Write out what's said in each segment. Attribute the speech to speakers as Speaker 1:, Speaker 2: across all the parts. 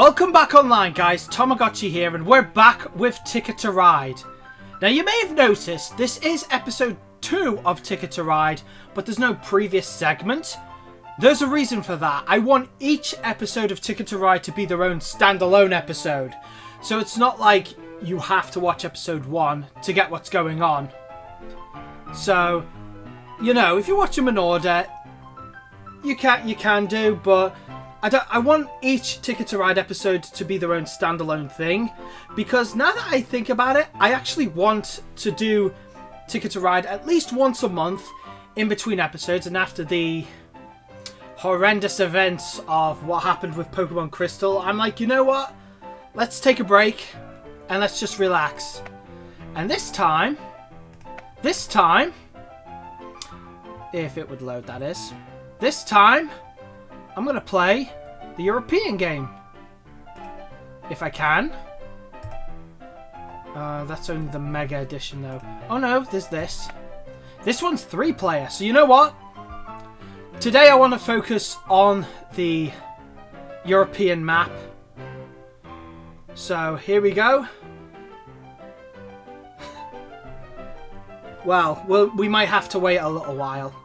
Speaker 1: Welcome back online, guys. TomoGotchi here, and we're back with Ticket to Ride. Now, you may have noticed this is episode 2 of Ticket to Ride, but there's no previous segment. There's a reason for that. I want each episode of Ticket to Ride to be their own standalone episode. So it's not like you have to watch episode 1 to get what's going on. So, you know, if you watch them in order, you can do, but I want each Ticket to Ride episode to be their own standalone thing, because now that I think about it, I actually want to do Ticket to Ride at least once a month in between episodes, and after the horrendous events of what happened with Pokemon Crystal, I'm like, you know what? Let's take a break and let's just relax. And this time, if it would load, that is, this time, I'm going to play the European game. If I can. That's only the Mega Edition, though. Oh no, there's this. This one's 3-player, so you know what? Today I want to focus on the European map. So, here we go. Well, we might have to wait a little while.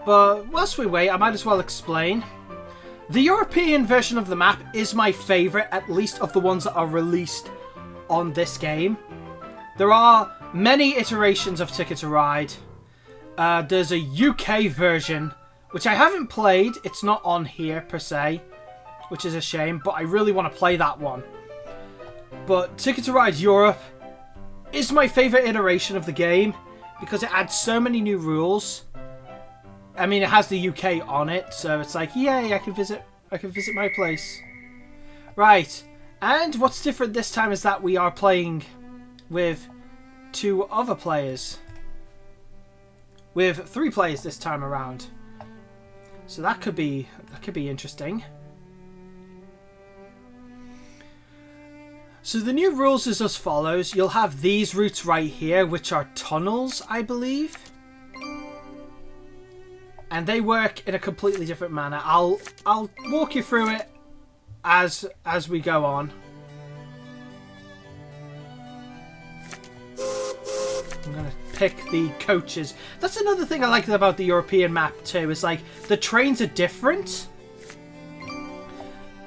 Speaker 1: But whilst we wait, I might as well explain. The European version of the map is my favourite, at least of the ones that are released on this game. There are many iterations of Ticket to Ride. There's a UK version, which I haven't played. It's not on here per se, which is a shame, but I really want to play that one. But Ticket to Ride Europe is my favourite iteration of the game because it adds so many new rules. I mean, it has the UK on it, so it's like, yay, I can visit my place. Right, and what's different this time is that we are playing with 2 other players. With 3 players this time around. So that could be interesting. So the new rules is as follows. You'll have these routes right here, which are tunnels, I believe. And they work in a completely different manner. I'll walk you through it as we go on. I'm gonna pick the coaches. That's another thing I like about the European map too. Is like the trains are different,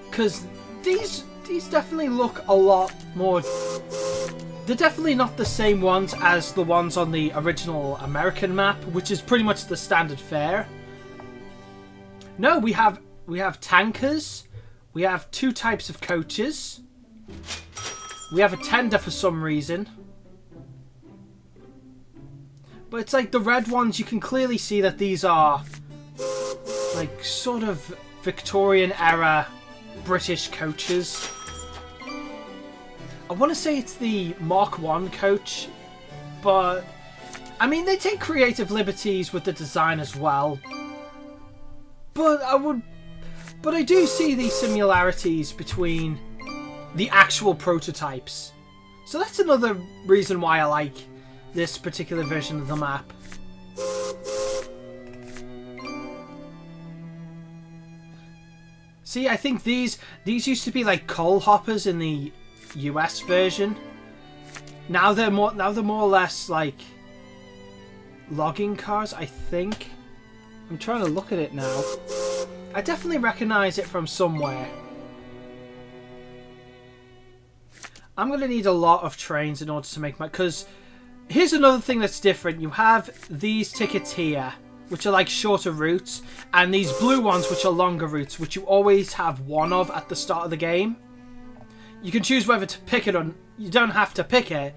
Speaker 1: because these definitely look a lot more. They're definitely not the same ones as the ones on the original American map, which is pretty much the standard fare. No, we have tankers. We have 2 types of coaches. We have a tender for some reason. But it's like the red ones, you can clearly see that these are like sort of Victorian era British coaches. I want to say it's the Mark 1 coach, but I mean, they take creative liberties with the design as well. But I do see these similarities between the actual prototypes. So that's another reason why I like this particular version of the map. See, I think these used to be like coal hoppers in the US version. Now they're more or less like logging cars, I think. I'm trying to look at it now. I definitely recognize it from somewhere. I'm going to need a lot of trains in order to make my... Because here's another thing that's different. You have these tickets here, which are like shorter routes, and these blue ones, which are longer routes, which you always have one of at the start of the game. You can choose whether to pick it or... You don't have to pick it,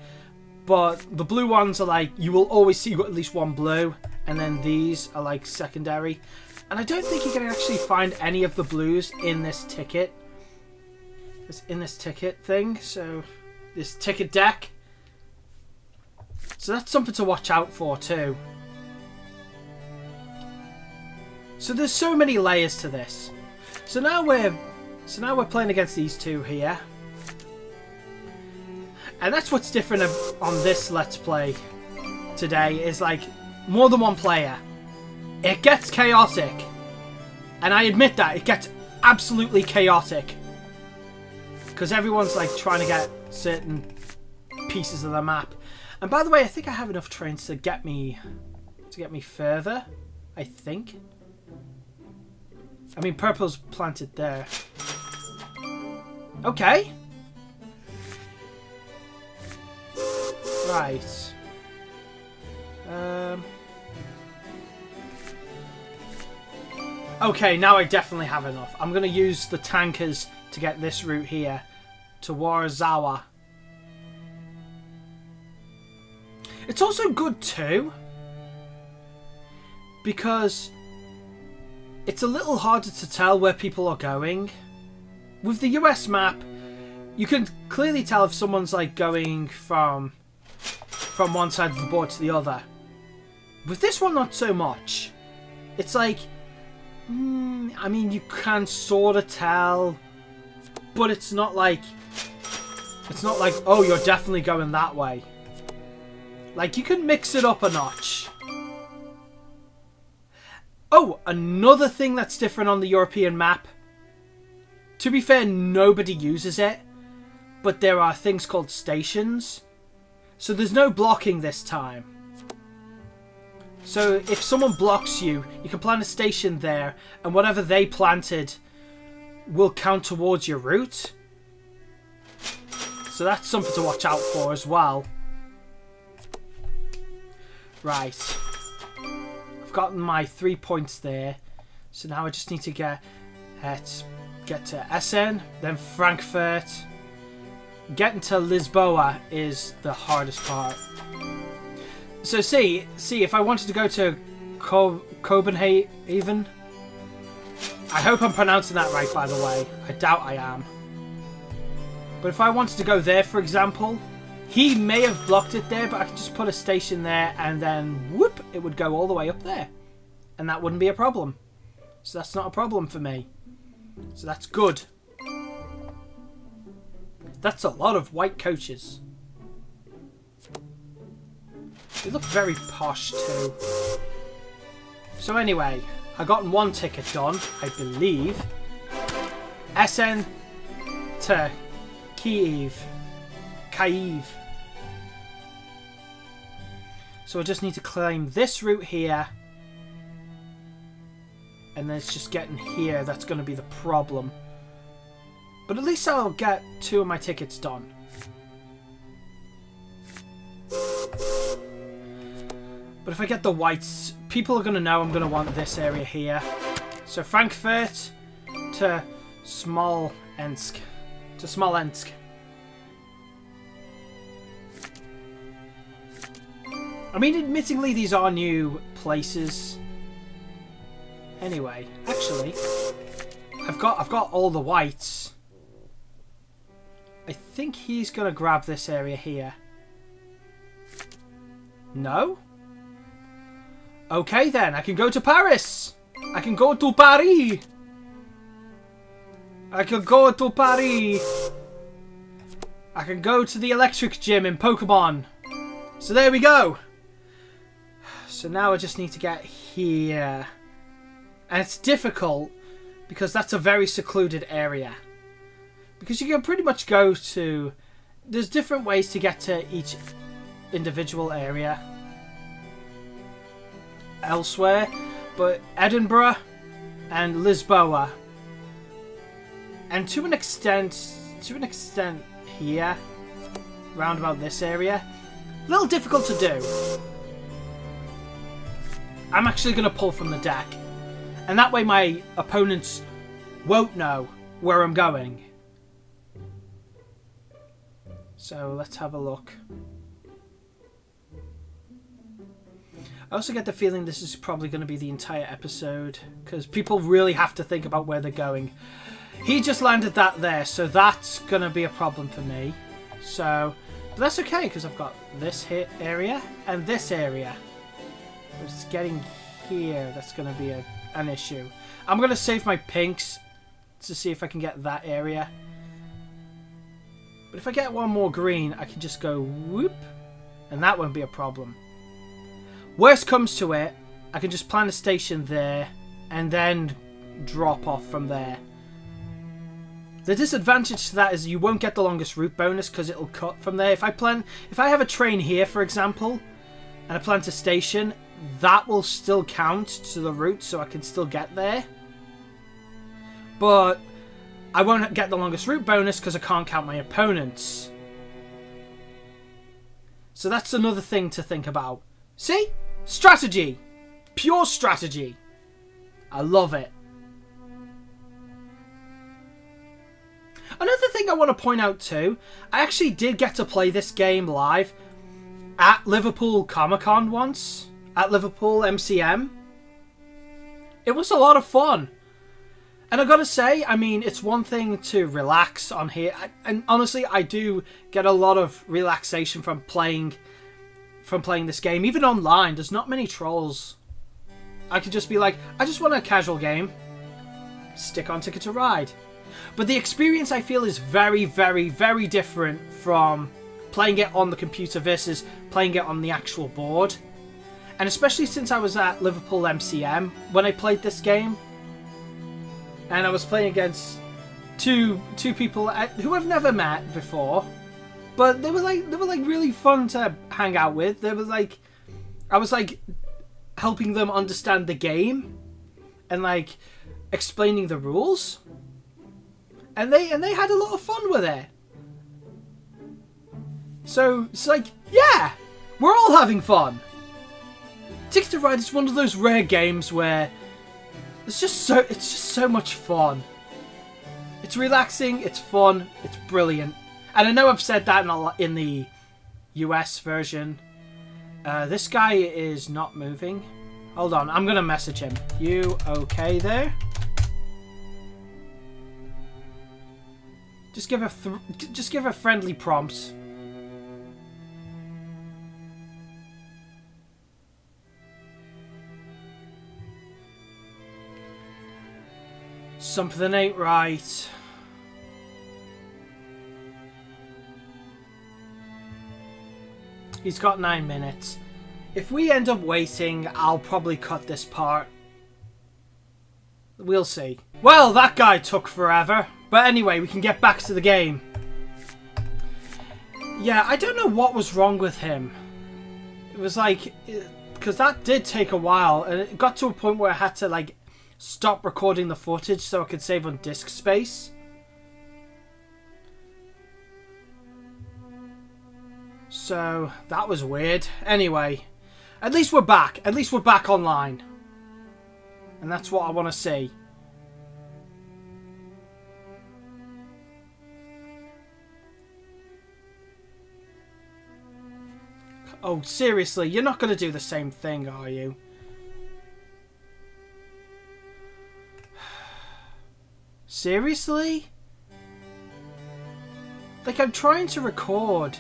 Speaker 1: but the blue ones are like... You will always see at least one blue, and then these are like secondary. And I don't think you can actually find any of the blues in this ticket. It's in this ticket thing, so... This ticket deck. So that's something to watch out for too. So there's so many layers to this. So now we're playing against these 2 here. And that's what's different on this Let's Play today, is like more than one player. It gets chaotic. And I admit that, it gets absolutely chaotic. because everyone's like trying to get certain pieces of the map. And by the way, I think I have enough trains to get me further. I think. I mean, purple's planted there. Okay. Right. Okay, now I definitely have enough. I'm going to use the tankers to get this route here to Warazawa. It's also good too, because it's a little harder to tell where people are going. With the US map, you can clearly tell if someone's like going from one side of the board to the other. With this one, not so much. It's like, I mean, you can sort of tell, but it's not like, oh, you're definitely going that way. Like, you can mix it up a notch. Oh, another thing that's different on the European map. To be fair, nobody uses it, but there are things called stations. So there's no blocking this time. So if someone blocks you, you can plant a station there, and whatever they planted will count towards your route. So that's something to watch out for as well. Right. I've gotten my 3 points there. So now I just need to get to Essen, then Frankfurt. Getting to Lisboa is the hardest part. So see, if I wanted to go to Copenhagen, I hope I'm pronouncing that right, by the way. I doubt I am. But if I wanted to go there, for example, he may have blocked it there, but I could just put a station there and then whoop, it would go all the way up there. And that wouldn't be a problem. So that's not a problem for me. So that's good. That's a lot of white coaches. They look very posh too. So anyway, I got one ticket done, I believe. Essen to Kyiv. So I just need to claim this route here. And then it's just getting here that's going to be the problem. But at least I'll get 2 of my tickets done. But if I get the whites, people are going to know I'm going to want this area here. So Frankfurt to Smolensk. I mean, admittingly, these are new places. Anyway, actually, I've got all the whites. I think he's going to grab this area here. No? Okay then, I can go to Paris. I can go to Paris. I can go to Paris. I can go to the electric gym in Pokemon. So there we go. So now I just need to get here. And it's difficult because that's a very secluded area. Because you can pretty much go to... There's different ways to get to each individual area elsewhere. But Edinburgh and Lisboa. And to an extent here, round about this area, a little difficult to do. I'm actually going to pull from the deck. And that way my opponents won't know where I'm going. So let's have a look. I also get the feeling this is probably going to be the entire episode, because people really have to think about where they're going. He just landed that there, so that's going to be a problem for me. So, but that's okay, because I've got this hit area and this area. But it's getting here that's going to be an issue. I'm going to save my pinks to see if I can get that area. But if I get one more green, I can just go whoop, and that won't be a problem. Worst comes to it, I can just plant a station there and then drop off from there. The disadvantage to that is you won't get the longest route bonus because it'll cut from there. If I have a train here, for example, and I plant a station, that will still count to the route, so I can still get there. But I won't get the longest route bonus because I can't count my opponents. So that's another thing to think about. See? Strategy. Pure strategy. I love it. Another thing I want to point out too, I actually did get to play this game live at Liverpool Comic-Con once. At Liverpool MCM. It was a lot of fun. And I gotta say, I mean, it's one thing to relax on here. And honestly, I do get a lot of relaxation from playing this game. Even online, there's not many trolls. I could just be like, I just want a casual game. Stick on Ticket to Ride. But the experience, I feel, is very, very, very different from playing it on the computer versus playing it on the actual board. And especially since I was at Liverpool MCM when I played this game. And I was playing against two people who I've never met before. But they were like really fun to hang out with. They were like, I was like helping them understand the game and like explaining the rules. And they had a lot of fun with it. So it's like, yeah, we're all having fun. Ticket to Ride is one of those rare games where it's just so much fun. It's relaxing, it's fun, it's brilliant. And I know I've said that in the US version. This guy is not moving. Hold on, I'm gonna message him. You okay there? Just give a friendly prompt. Something ain't right. He's got 9 minutes. If we end up waiting, I'll probably cut this part. We'll see. Well, that guy took forever. But anyway, we can get back to the game. Yeah, I don't know what was wrong with him. It was like, because that did take a while, and it got to a point where I had to like stop recording the footage so I could save on disk space. So that was weird. Anyway, at least we're back. At least we're back online. And that's what I want to see. Oh, seriously, you're not going to do the same thing, are you? Seriously? Like, I'm trying to record.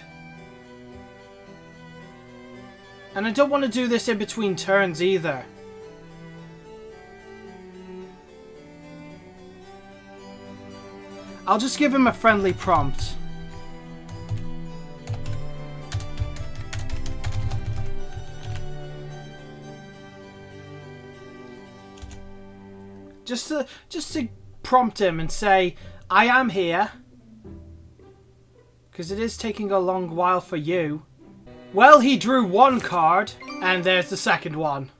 Speaker 1: And I don't want to do this in between turns either. I'll just give him a friendly prompt. Just to prompt him and say, I am here. Because it is taking a long while for you. Well, he drew one card, and there's the second one.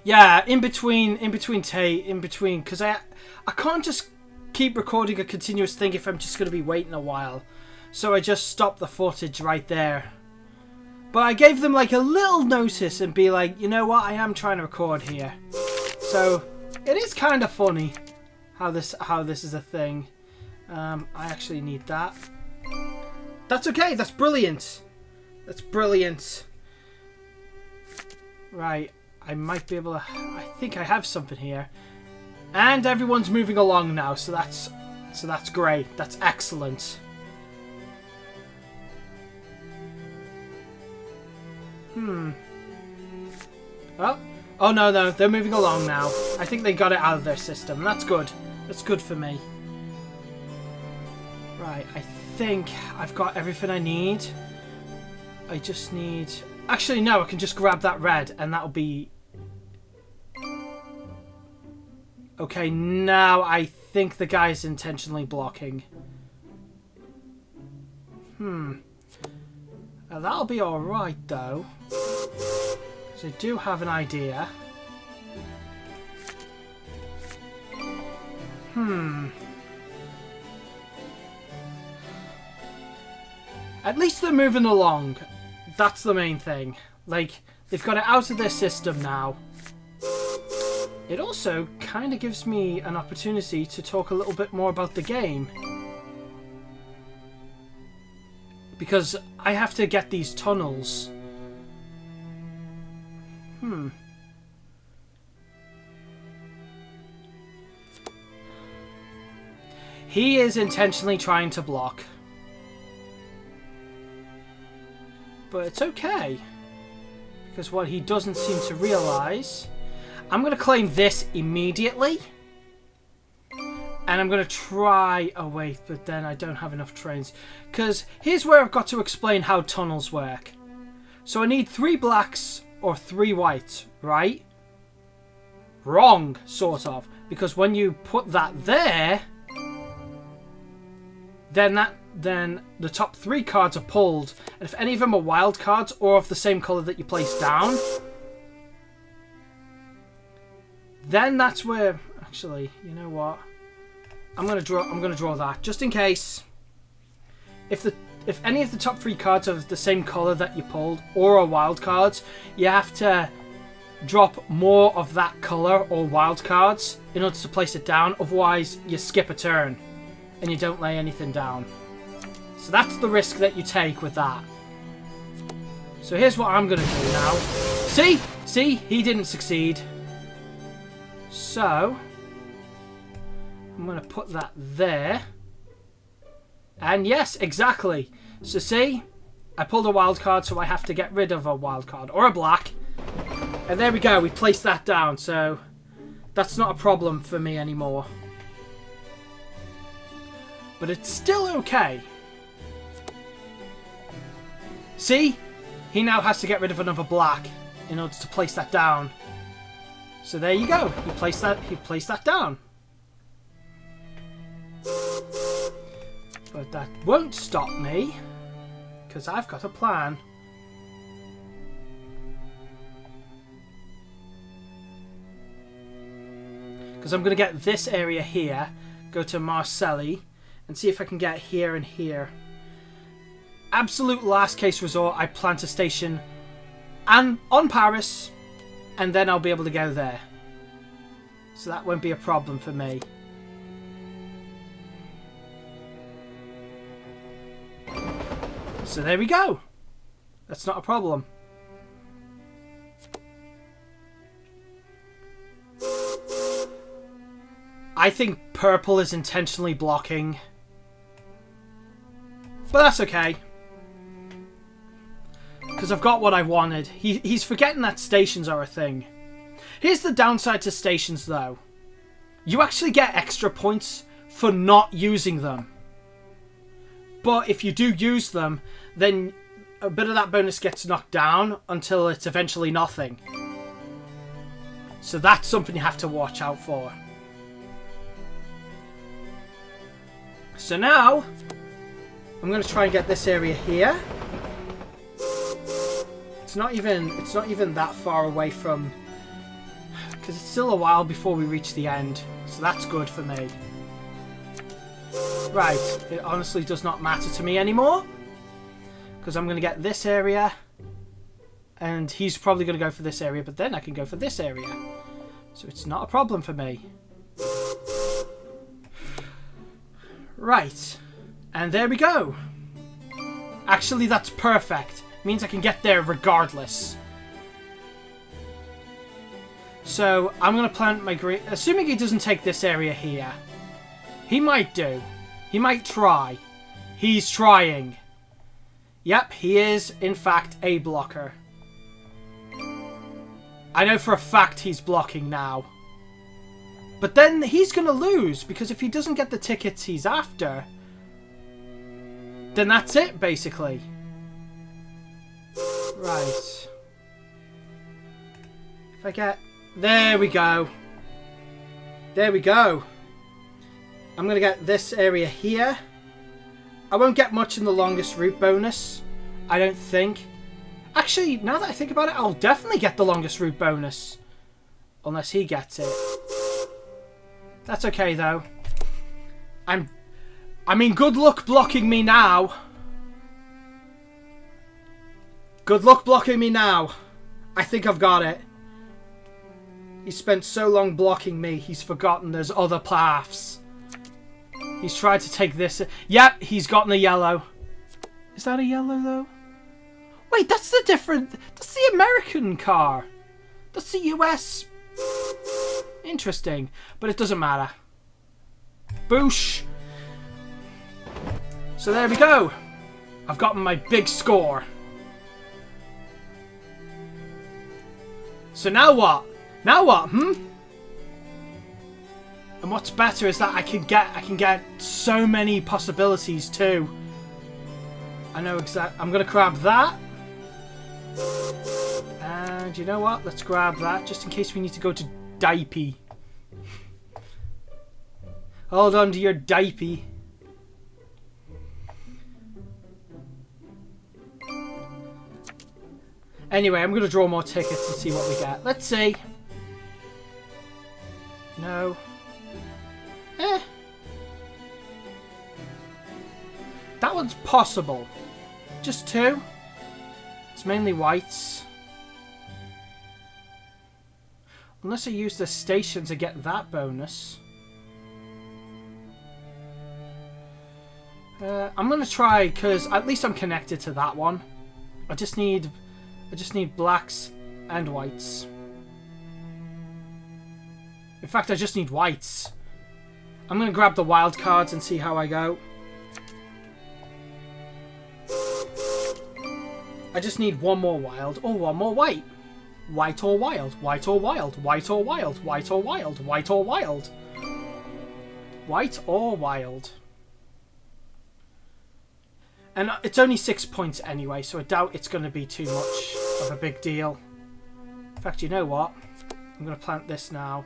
Speaker 1: Yeah, in between, because I can't just keep recording a continuous thing if I'm just going to be waiting a while. So I just stopped the footage right there. But I gave them like a little notice and be like, you know what, I am trying to record here. So it is kind of funny how this is a thing. I actually need that. That's okay. That's brilliant. That's brilliant. Right. I might be able to... I think I have something here. And everyone's moving along now, so that's great. That's excellent. Oh no, they're moving along now. I think they got it out of their system. That's good. That's good for me. Right, I think I've got everything I need. I just need... Actually, no, I can just grab that red and that'll be... Okay, now I think the guy is intentionally blocking. That'll be alright, though. Because I do have an idea. At least they're moving along. That's the main thing. Like, they've got it out of their system now. It also kind of gives me an opportunity to talk a little bit more about the game. Because I have to get these tunnels. He is intentionally trying to block. But it's okay. Because what he doesn't seem to realise... I'm going to claim this immediately. And I'm going to try... Oh, wait, but then I don't have enough trains. Because here's where I've got to explain how tunnels work. So I need 3 blacks or 3 whites, right? Wrong, sort of. Because when you put that there... Then the top 3 cards are pulled. And if any of them are wild cards or of the same colour that you place down... Then that's where... Actually, you know what? I'm gonna draw that just in case. If any of the top 3 cards are the same color that you pulled or are wild cards, you have to drop more of that color or wild cards in order to place it down. Otherwise, you skip a turn and you don't lay anything down. So that's the risk that you take with that. So here's what I'm gonna do now. See, he didn't succeed. So I'm going to put that there. And yes, exactly. So see, I pulled a wild card, so I have to get rid of a wild card or a black. And there we go, we placed that down. So that's not a problem for me anymore. But it's still okay. See, he now has to get rid of another black in order to place that down. So there you go. He placed that down. But that won't stop me, because I've got a plan. Because I'm going to get this area here, go to Marcelli, and see if I can get here and here. Absolute last case resort, I plant a station and on Paris, and then I'll be able to go there. So that won't be a problem for me. So there we go. That's not a problem. I think purple is intentionally blocking. But that's okay. Because I've got what I wanted. He's forgetting that stations are a thing. Here's the downside to stations, though. You actually get extra points for not using them. But if you do use them, then a bit of that bonus gets knocked down until it's eventually nothing. So that's something you have to watch out for. So now, I'm going to try and get this area here. It's not even that far away from... Because it's still a while before we reach the end. So that's good for me. Right, it honestly does not matter to me anymore. Because I'm going to get this area. And he's probably going to go for this area, but then I can go for this area. So it's not a problem for me. Right, and there we go. Actually, that's perfect. Means I can get there regardless. So I'm going to plant my green... Assuming he doesn't take this area here. He might do. He might try. He's trying. Yep, he is, in fact, a blocker. I know for a fact he's blocking now. But then he's going to lose, because if he doesn't get the tickets he's after, then that's it, basically. Right. If I get... There we go. There we go. I'm going to get this area here. I won't get much in the longest route bonus, I don't think. Actually, now that I think about it, I'll definitely get the longest route bonus. Unless he gets it. That's okay, though. I mean, good luck blocking me now. Good luck blocking me now. I think I've got it. He spent so long blocking me, he's forgotten there's other paths. He's tried to take this. Yep, he's gotten a yellow. Is that a yellow, though? Wait, that's the different... That's the American car. That's the US. Interesting. But it doesn't matter. Boosh. So there we go. I've gotten my big score. So now what? Now what, And what's better is that I can get so many possibilities too. I know exactly. I'm gonna grab that. And you know what? Let's grab that just in case we need to go to Dipey. Hold on to your Dipey. Anyway, I'm gonna draw more tickets and see what we get. Let's see. No. That one's possible. Just 2. It's mainly whites. Unless I use the station to get that bonus. I'm gonna try because at least I'm connected to that one. I just need blacks and whites. In fact, I just need whites. I'm going to grab the wild cards and see how I go. I just need one more wild or one more white. White or wild. White or wild. White or wild. White or wild. White or wild. White or wild. And it's only 6 points anyway, so I doubt it's going to be too much of a big deal. In fact, you know what? I'm going to plant this now.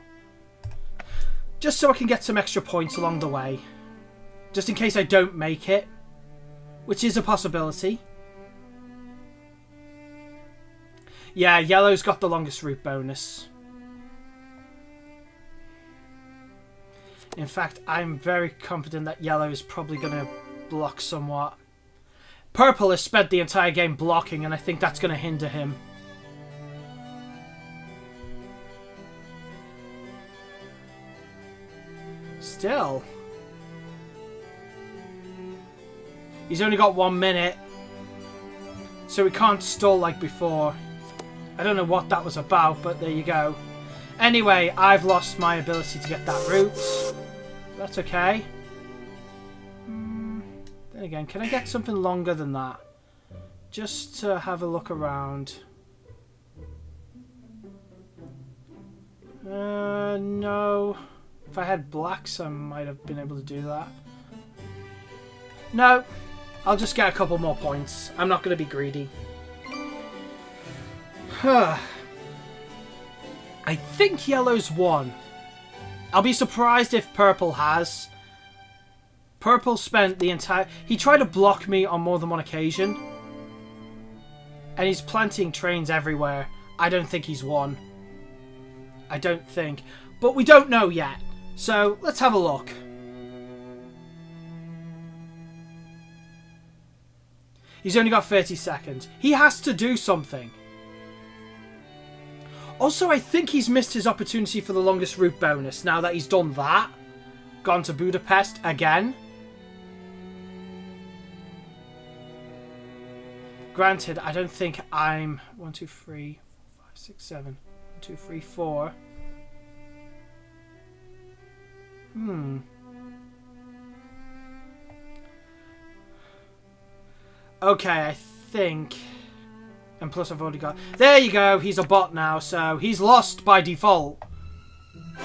Speaker 1: Just so I can get some extra points along the way. Just in case I don't make it. Which is a possibility. Yeah, yellow's got the longest route bonus. In fact, I'm very confident that yellow is probably going to block somewhat. Purple has spent the entire game blocking, and I think that's going to hinder him. Still. He's only got 1 minute. So we can't stall like before. I don't know what that was about, but there you go. Anyway, I've lost my ability to get that route. That's okay. Then again, can I get something longer than that? Just to have a look around. No. If I had blacks, I might have been able to do that. No. I'll just get a couple more points. I'm not going to be greedy. I think yellow's won. I'll be surprised if purple has. Purple spent the entire... He tried to block me on more than one occasion. And he's planting trains everywhere. I don't think he's won. I don't think. But we don't know yet. So, let's have a look. He's only got 30 seconds. He has to do something. Also, I think he's missed his opportunity for the longest route bonus now that he's done that. Gone to Budapest again. Granted, I don't think I'm... 1, 2, 3, 4, 5, 6, 7. 1, 2, 3, 4. Okay, I think... And plus I've already got... There you go, he's a bot now, so he's lost by default.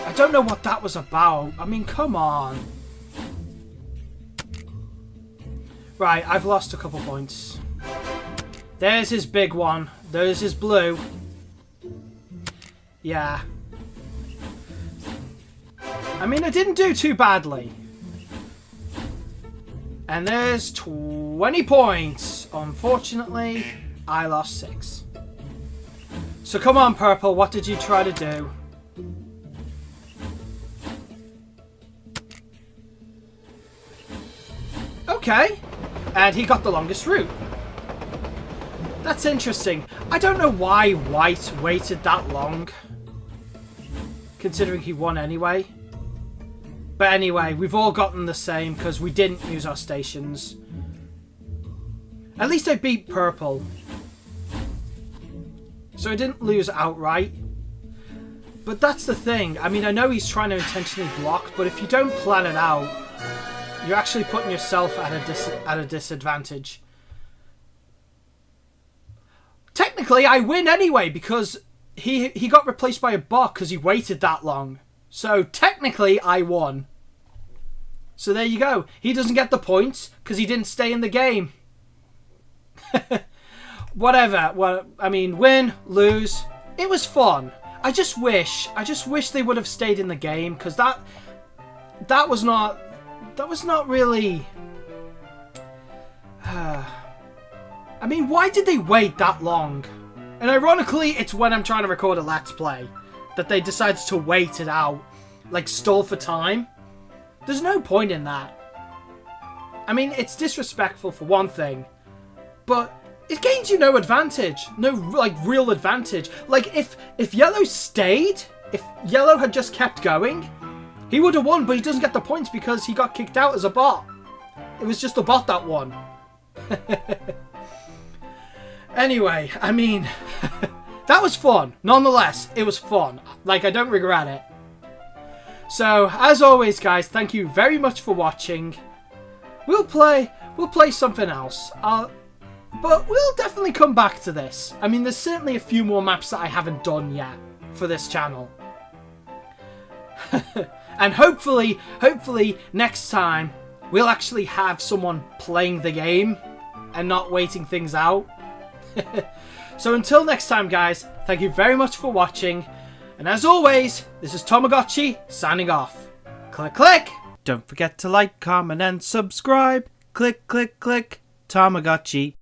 Speaker 1: I don't know what that was about. I mean, come on. Right, I've lost a couple points. There's his big one. There's his blue. Yeah. I mean, I didn't do too badly. And there's 20 points. Unfortunately, I lost 6. So come on, Purple, what did you try to do? Okay. And he got the longest route. That's interesting. I don't know why White waited that long, considering he won anyway. But anyway, we've all gotten the same because we didn't use our stations. At least I beat Purple. So I didn't lose outright. But that's the thing. I mean, I know he's trying to intentionally block, but if you don't plan it out, you're actually putting yourself at a disadvantage. Technically, I win anyway because he got replaced by a bot because he waited that long. So technically, I won. So there you go. He doesn't get the points because he didn't stay in the game. Whatever. Well, I mean, win, lose. It was fun. I just wish they would have stayed in the game because that was not really. I mean, why did they wait that long? And ironically, it's when I'm trying to record a Let's Play that they decided to wait it out. Like, stall for time. There's no point in that. I mean, it's disrespectful for one thing. But it gains you no advantage. No, like, real advantage. Like, if Yellow stayed, if Yellow had just kept going, he would have won, but he doesn't get the points because he got kicked out as a bot. It was just a bot that won. Anyway, I mean, that was fun. Nonetheless, it was fun. Like, I don't regret it. So, as always, guys, thank you very much for watching. We'll play something else. But we'll definitely come back to this. I mean, there's certainly a few more maps that I haven't done yet for this channel. And hopefully, next time, we'll actually have someone playing the game and not waiting things out. So until next time, guys, thank you very much for watching. And as always, this is TomoGotchi signing off. Click, click. Don't forget to like, comment, and subscribe. Click, click, click. TomoGotchi.